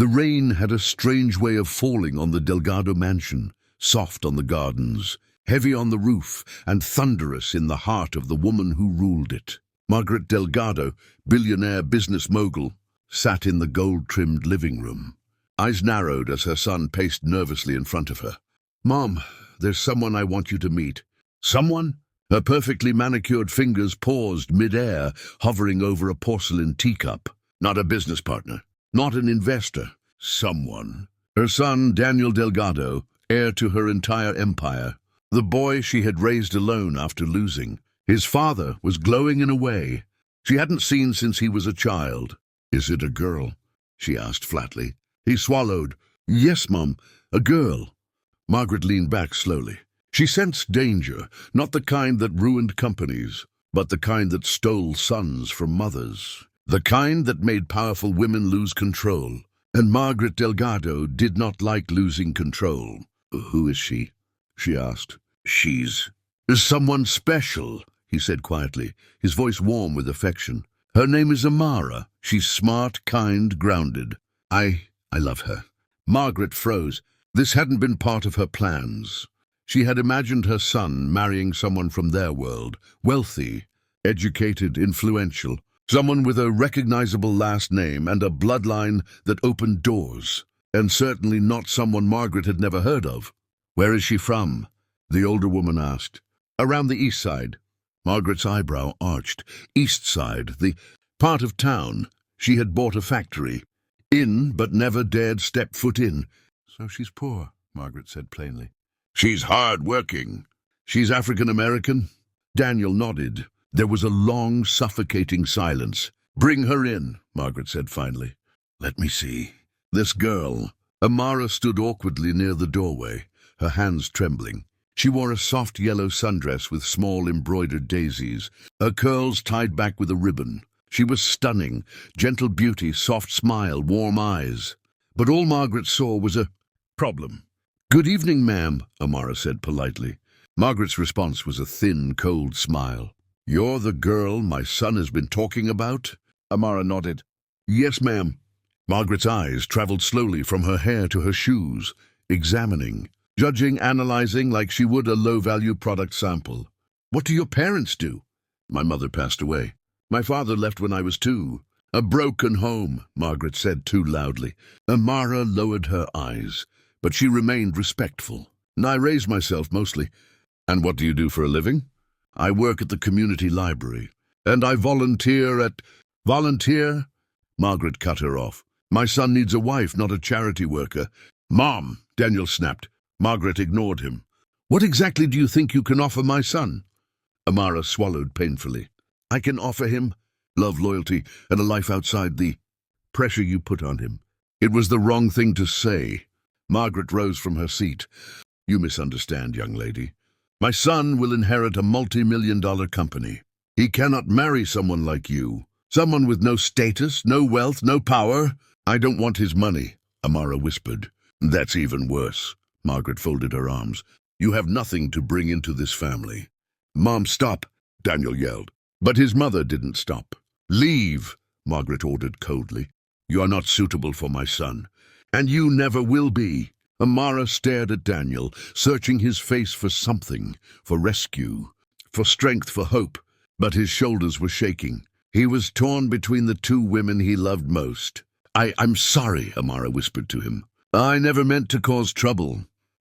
The rain had a strange way of falling on the Delgado mansion, soft on the gardens, heavy on the roof, and thunderous in the heart of the woman who ruled it. Margaret Delgado, billionaire business mogul, sat in the gold-trimmed living room. Eyes narrowed as her son paced nervously in front of her. "Mom, there's someone I want you to meet." "Someone?" Her perfectly manicured fingers paused mid-air, hovering over a porcelain teacup. "Not a business partner. Not an investor. Someone." Her son, Daniel Delgado, heir to her entire empire. The boy she had raised alone after losing. His father was glowing in a way she hadn't seen since he was a child. "Is it a girl?" she asked flatly. He swallowed. "Yes, Mom, a girl." Margaret leaned back slowly. She sensed danger, not the kind that ruined companies, but the kind that stole sons from mothers. The kind that made powerful women lose control. And Margaret Delgado did not like losing control. "Who is she?" she asked. "She's someone special," he said quietly, his voice warm with affection. "Her name is Amara. She's smart, kind, grounded. I love her." Margaret froze. This hadn't been part of her plans. She had imagined her son marrying someone from their world, wealthy, educated, influential, someone with a recognizable last name and a bloodline that opened doors, and certainly not someone Margaret had never heard of. "Where is she from?" the older woman asked. "Around the east side." Margaret's eyebrow arched. East side, the part of town she had bought a factory in, but never dared step foot in. "So she's poor," Margaret said plainly. "She's hard-working." "She's African-American?" Daniel nodded. There was a long, suffocating silence. "Bring her in," Margaret said finally. "Let me see." This girl. Amara stood awkwardly near the doorway, her hands trembling. She wore a soft yellow sundress with small embroidered daisies, her curls tied back with a ribbon. She was stunning, gentle beauty, soft smile, warm eyes. But all Margaret saw was a problem. "Good evening, ma'am," Amara said politely. Margaret's response was a thin, cold smile. "You're the girl my son has been talking about?" Amara nodded. "Yes, ma'am." Margaret's eyes traveled slowly from her hair to her shoes, examining, judging, analyzing like she would a low-value product sample. "What do your parents do?" "My mother passed away. My father left when I was 2. A broken home," Margaret said too loudly. Amara lowered her eyes, but she remained respectful. "I raise myself mostly." "And what do you do for a living?" "I work at the community library. And I volunteer at—" "Volunteer?" Margaret cut her off. "My son needs a wife, not a charity worker." "Mom!" Daniel snapped. Margaret ignored him. "What exactly do you think you can offer my son?" Amara swallowed painfully. "I can offer him love, loyalty, and a life outside the pressure you put on him." It was the wrong thing to say. Margaret rose from her seat. "You misunderstand, young lady. My son will inherit a multi-million-dollar company. He cannot marry someone like you. Someone with no status, no wealth, no power." "I don't want his money," Amara whispered. "That's even worse." Margaret folded her arms. "You have nothing to bring into this family." "Mom, stop," Daniel yelled. But his mother didn't stop. "Leave," Margaret ordered coldly. "You are not suitable for my son. And you never will be." Amara stared at Daniel, searching his face for something, for rescue, for strength, for hope. But his shoulders were shaking. He was torn between the 2 women he loved most. I'm sorry," Amara whispered to him. "I never meant to cause trouble."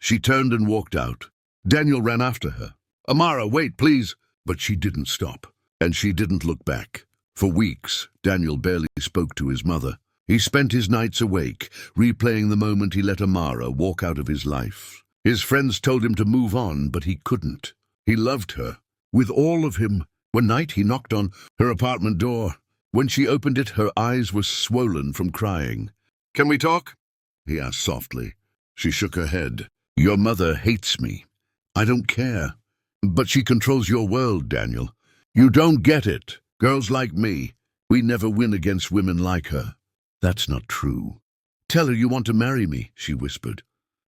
She turned and walked out. Daniel ran after her. "Amara, wait, please." But she didn't stop, and she didn't look back. For weeks, Daniel barely spoke to his mother. He spent his nights awake, replaying the moment he let Amara walk out of his life. His friends told him to move on, but he couldn't. He loved her, with all of him. One night he knocked on her apartment door. When she opened it, her eyes were swollen from crying. "Can we talk?" he asked softly. She shook her head. "Your mother hates me." "I don't care." "But she controls your world, Daniel. You don't get it. Girls like me, we never win against women like her." "That's not true." "Tell her you want to marry me," she whispered.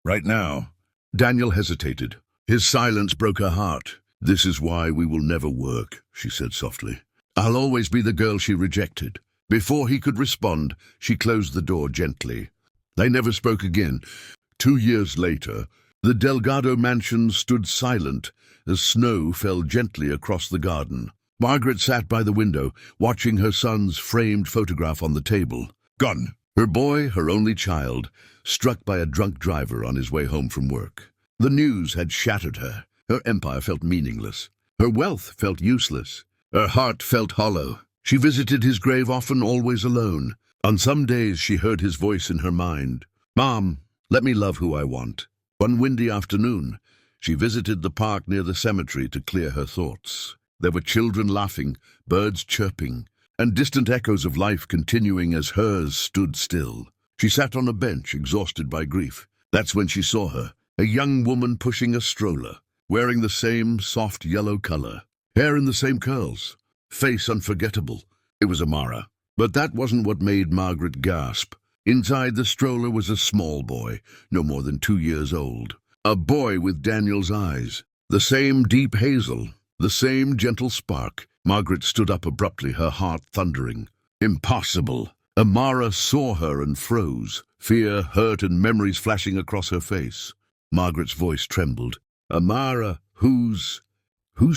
"Right now." Daniel hesitated. His silence broke her heart. "This is why we will never work," she said softly. "I'll always be the girl she rejected." Before he could respond, she closed the door gently. They never spoke again. 2 years later, the Delgado mansion stood silent as snow fell gently across the garden. Margaret sat by the window, watching her son's framed photograph on the table. Gone. Her boy, her only child, struck by a drunk driver on his way home from work. The news had shattered her. Her empire felt meaningless. Her wealth felt useless. Her heart felt hollow. She visited his grave often, always alone. On some days she heard his voice in her mind. "Mom, let me love who I want." One windy afternoon, she visited the park near the cemetery to clear her thoughts. There were children laughing, birds chirping, and distant echoes of life continuing as hers stood still. She sat on a bench, exhausted by grief. That's when she saw her, a young woman pushing a stroller, wearing the same soft yellow color, hair in the same curls, face unforgettable. It was Amara. But that wasn't what made Margaret gasp. Inside the stroller was a small boy, no more than 2 years old. A boy with Daniel's eyes, the same deep hazel, the same gentle spark. Margaret stood up abruptly, her heart thundering. Impossible! Amara saw her and froze, fear, hurt, and memories flashing across her face. Margaret's voice trembled. "Amara, whose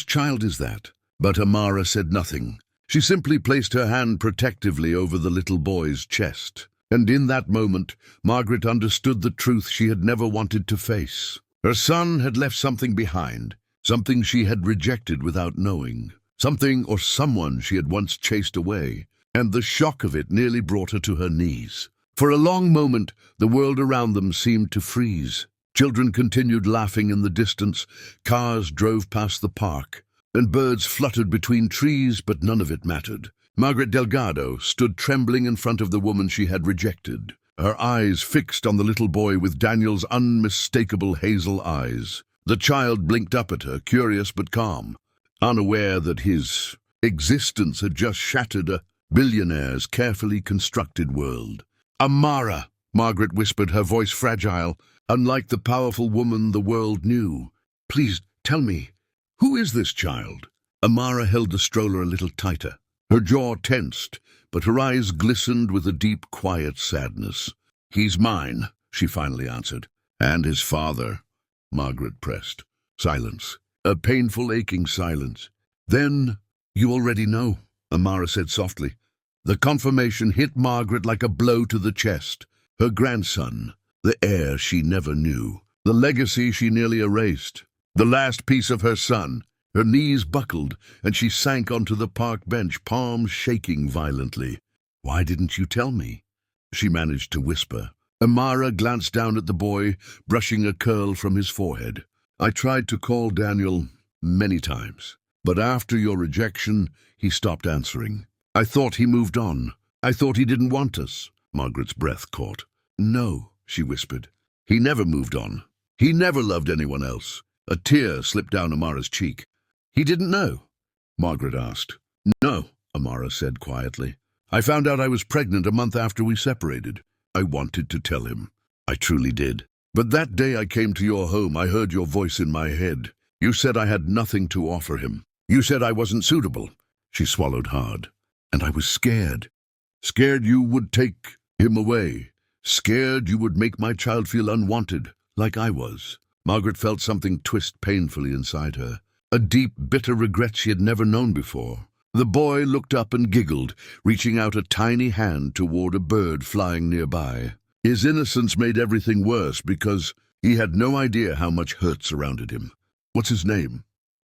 child is that?" But Amara said nothing. She simply placed her hand protectively over the little boy's chest. And in that moment, Margaret understood the truth she had never wanted to face. Her son had left something behind, something she had rejected without knowing, something or someone she had once chased away, and the shock of it nearly brought her to her knees. For a long moment, the world around them seemed to freeze. Children continued laughing in the distance, cars drove past the park, and birds fluttered between trees, but none of it mattered. Margaret Delgado stood trembling in front of the woman she had rejected, her eyes fixed on the little boy with Daniel's unmistakable hazel eyes. The child blinked up at her, curious but calm, unaware that his existence had just shattered a billionaire's carefully constructed world. "Amara," Margaret whispered, her voice fragile, unlike the powerful woman the world knew. "Please tell me, who is this child?" Amara held the stroller a little tighter. Her jaw tensed, but her eyes glistened with a deep, quiet sadness. "He's mine," she finally answered. "And his father," Margaret pressed. Silence. A painful, aching silence. "Then, you already know," Amara said softly. The confirmation hit Margaret like a blow to the chest. Her grandson, the heir she never knew, the legacy she nearly erased, the last piece of her son. Her knees buckled, and she sank onto the park bench, palms shaking violently. "Why didn't you tell me?" she managed to whisper. Amara glanced down at the boy, brushing a curl from his forehead. "I tried to call Daniel many times, but after your rejection, he stopped answering. I thought he moved on. I thought he didn't want us." Margaret's breath caught. "No," she whispered. "He never moved on. He never loved anyone else." A tear slipped down Amara's cheek. "He didn't know?" Margaret asked. "No," Amara said quietly. "I found out I was pregnant a month after we separated. I wanted to tell him. I truly did. But that day I came to your home, I heard your voice in my head. You said I had nothing to offer him. You said I wasn't suitable." She swallowed hard. "And I was scared. Scared you would take him away. Scared you would make my child feel unwanted, like I was." Margaret felt something twist painfully inside her. A deep, bitter regret she had never known before. The boy looked up and giggled, reaching out a tiny hand toward a bird flying nearby. His innocence made everything worse because he had no idea how much hurt surrounded him. "What's his name?"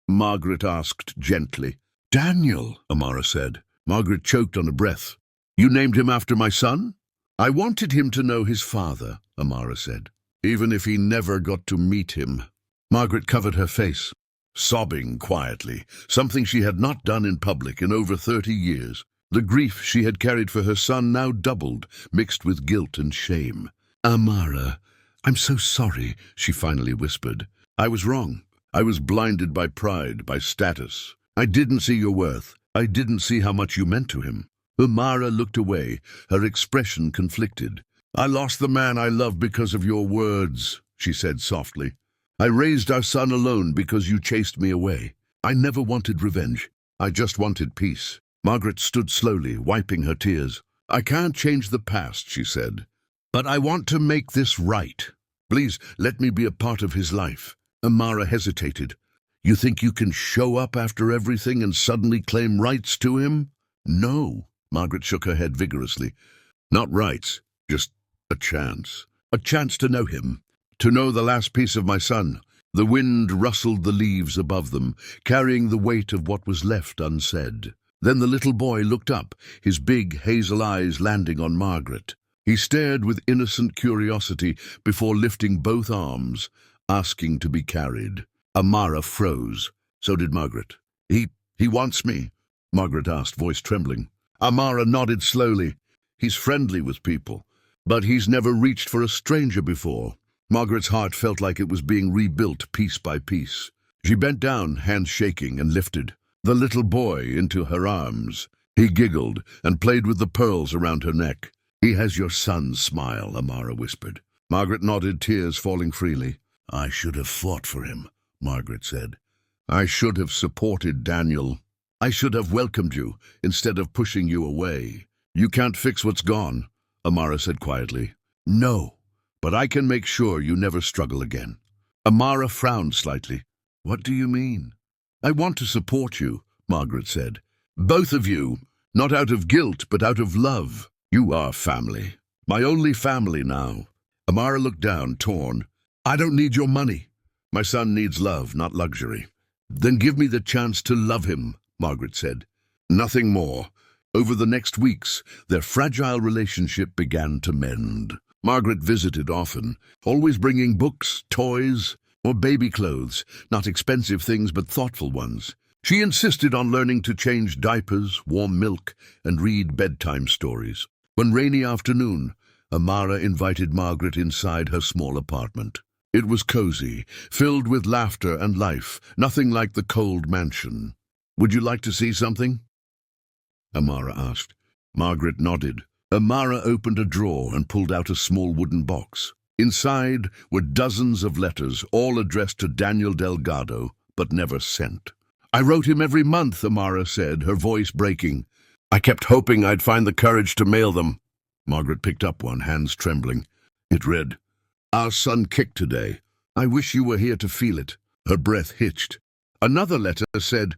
Margaret asked gently. "Daniel," Amara said. Margaret choked on a breath. "You named him after my son?" "I wanted him to know his father," Amara said, "even if he never got to meet him." Margaret covered her face, sobbing quietly, something she had not done in public in over 30 years. The grief she had carried for her son now doubled, mixed with guilt and shame. "Amara, I'm so sorry," she finally whispered. "I was wrong. I was blinded by pride, by status. I didn't see your worth. I didn't see how much you meant to him." Amara looked away, her expression conflicted. "I lost the man I loved because of your words," she said softly. "I raised our son alone because you chased me away. I never wanted revenge. I just wanted peace." Margaret stood slowly, wiping her tears. "I can't change the past," she said, But I want to make this right. Please, let me be a part of his life. Amara hesitated. You think you can show up after everything and suddenly claim rights to him? No. Margaret shook her head vigorously. Not rights, just a chance. A chance to know him. To know the last piece of my son. The wind rustled the leaves above them, carrying the weight of what was left unsaid. Then the little boy looked up, his big hazel eyes landing on Margaret. He stared with innocent curiosity before lifting both arms, asking to be carried. Amara froze. So did Margaret. He wants me? Margaret asked, voice trembling. Amara nodded slowly. He's friendly with people, but he's never reached for a stranger before. Margaret's heart felt like it was being rebuilt piece by piece. She bent down, hands shaking, and lifted the little boy into her arms. He giggled and played with the pearls around her neck. He has your son's smile, Amara whispered. Margaret nodded, tears falling freely. I should have fought for him, Margaret said. I should have supported Daniel. I should have welcomed you instead of pushing you away. You can't fix what's gone, Amara said quietly. No, but I can make sure you never struggle again. Amara frowned slightly. What do you mean? I want to support you, Margaret said. Both of you, not out of guilt, but out of love. You are family. My only family now. Amara looked down, torn. I don't need your money. My son needs love, not luxury. Then give me the chance to love him, Margaret said. Nothing more. Over the next weeks, their fragile relationship began to mend. Margaret visited often, always bringing books, toys, or baby clothes, not expensive things but thoughtful ones. She insisted on learning to change diapers, warm milk, and read bedtime stories. One rainy afternoon, Amara invited Margaret inside her small apartment. It was cozy, filled with laughter and life, nothing like the cold mansion. Would you like to see something? Amara asked. Margaret nodded. Amara opened a drawer and pulled out a small wooden box. Inside were dozens of letters, all addressed to Daniel Delgado, but never sent. I wrote him every month, Amara said, her voice breaking. I kept hoping I'd find the courage to mail them. Margaret picked up one, hands trembling. It read, Our son kicked today. I wish you were here to feel it. Her breath hitched. Another letter said,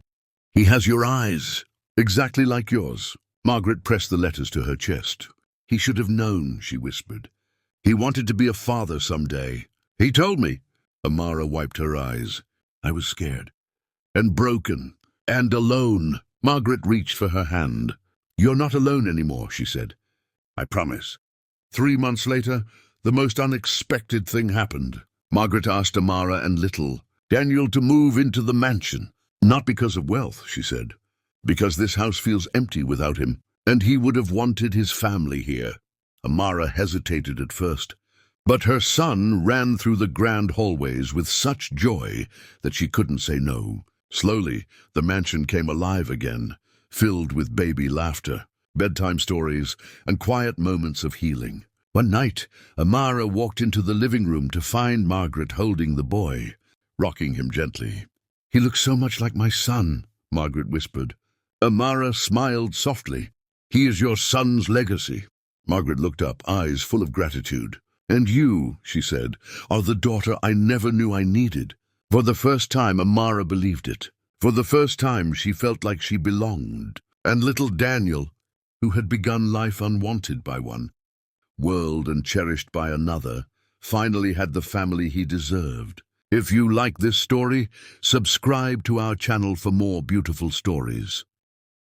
He has your eyes, exactly like yours. Margaret pressed the letters to her chest. He should have known, she whispered. He wanted to be a father someday. He told me. Amara wiped her eyes. I was scared. And broken. And alone. Margaret reached for her hand. You're not alone anymore, she said. I promise. 3 months later, the most unexpected thing happened. Margaret asked Amara and Little, Daniel to move into the mansion. Not because of wealth, she said. Because this house feels empty without him, and he would have wanted his family here. Amara hesitated at first, but her son ran through the grand hallways with such joy that she couldn't say no. Slowly, the mansion came alive again, filled with baby laughter, bedtime stories, and quiet moments of healing. One night, Amara walked into the living room to find Margaret holding the boy, rocking him gently. He looks so much like my son, Margaret whispered. Amara smiled softly. He is your son's legacy. Margaret looked up, eyes full of gratitude. And you, she said, are the daughter I never knew I needed. For the first time, Amara believed it. For the first time, she felt like she belonged. And little Daniel, who had begun life unwanted by one, whirled and cherished by another, finally had the family he deserved. If you like this story, subscribe to our channel for more beautiful stories.